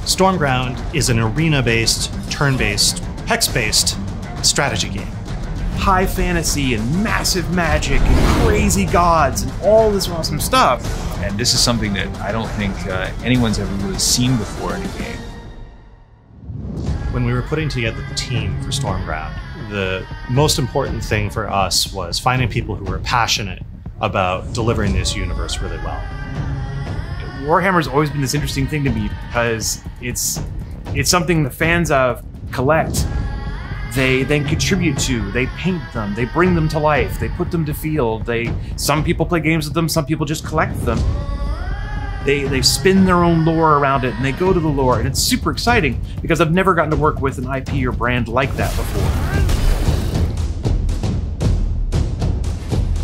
Stormground is an arena-based, turn-based, hex-based strategy game. High fantasy and massive magic and crazy gods and all this awesome stuff. And this is something that I don't think anyone's ever really seen before in a game. When we were putting together the team for Stormground, the most important thing for us was finding people who were passionate about delivering this universe really well. Warhammer's always been this interesting thing to me because it's something the fans of collect. They then contribute to, they paint them, they bring them to life, they put them to field. Some people play games with them, some people just collect them. They spin their own lore around it and they go to the lore, and it's super exciting because I've never gotten to work with an IP or brand like that before.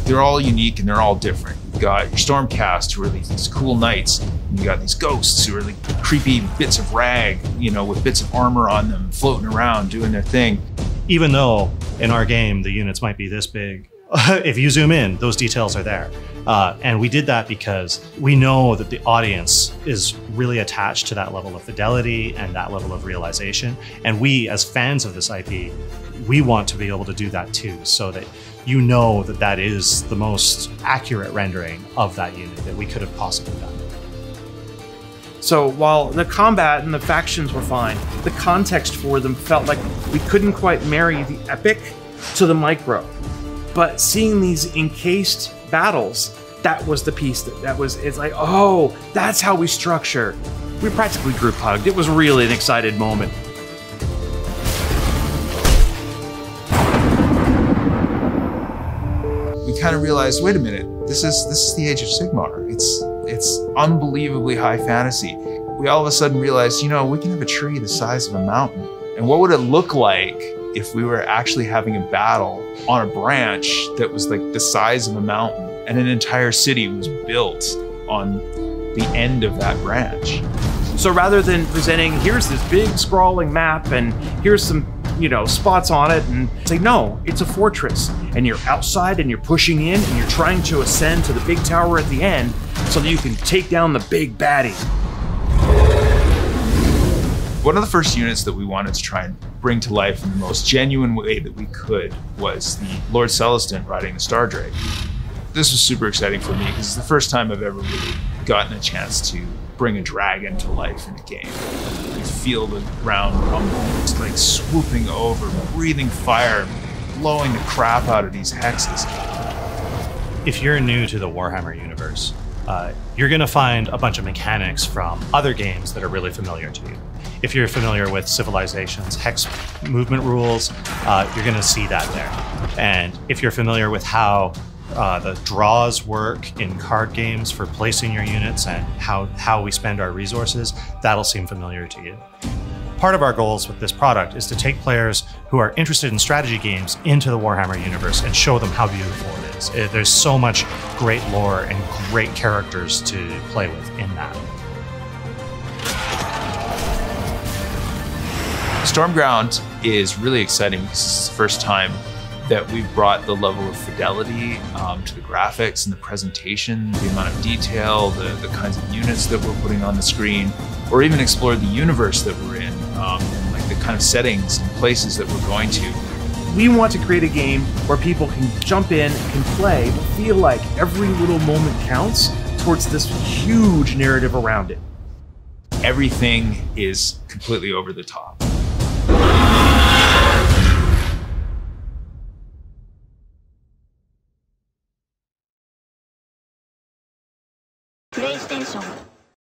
They're all unique and they're all different. You've got your Stormcast, who are these cool knights, and you got these ghosts who are like creepy bits of rag, you know, with bits of armor on them, floating around, doing their thing. Even though in our game the units might be this big, if you zoom in, those details are there. And we did that because we know that the audience is really attached to that level of fidelity and that level of realization. And we, as fans of this IP, we want to be able to do that too, so that you know that that is the most accurate rendering of that unit that we could have possibly done. So while the combat and the factions were fine, the context for them felt like we couldn't quite marry the epic to the micro. But seeing these encased battles, that was the piece it's like, oh, that's how we structure. We practically group hugged. It was really an excited moment. We kind of realized, wait a minute, this is the Age of Sigmar. It's unbelievably high fantasy. We all of a sudden realized, you know, we can have a tree the size of a mountain. And what would it look like if we were actually having a battle on a branch that was like the size of a mountain, and an entire city was built on the end of that branch? So rather than presenting, here's this big sprawling map and here's some, you know, spots on it, and say, no, it's a fortress, and you're outside and you're pushing in and you're trying to ascend to the big tower at the end so that you can take down the big baddie. One of the first units that we wanted to try and bring to life in the most genuine way that we could was the Lord Celestin riding the Star Drake. This was super exciting for me because it's the first time I've ever really gotten a chance to bring a dragon to life in a game. You feel the ground rumble, it's like swooping over, breathing fire, blowing the crap out of these hexes. If you're new to the Warhammer universe, you're going to find a bunch of mechanics from other games that are really familiar to you. If you're familiar with Civilization's hex movement rules, you're going to see that there. And if you're familiar with how the draws work in card games for placing your units and how we spend our resources, that'll seem familiar to you. Part of our goals with this product is to take players who are interested in strategy games into the Warhammer universe and show them how beautiful it is. There's so much great lore and great characters to play with in that. Stormground is really exciting because it's the first time that we've brought the level of fidelity to the graphics and the presentation, the amount of detail, the kinds of units that we're putting on the screen, or even explored the universe that we're in, and like the kind of settings and places that we're going to. We want to create a game where people can jump in, can play, but feel like every little moment counts towards this huge narrative around it. Everything is completely over the top. PlayStation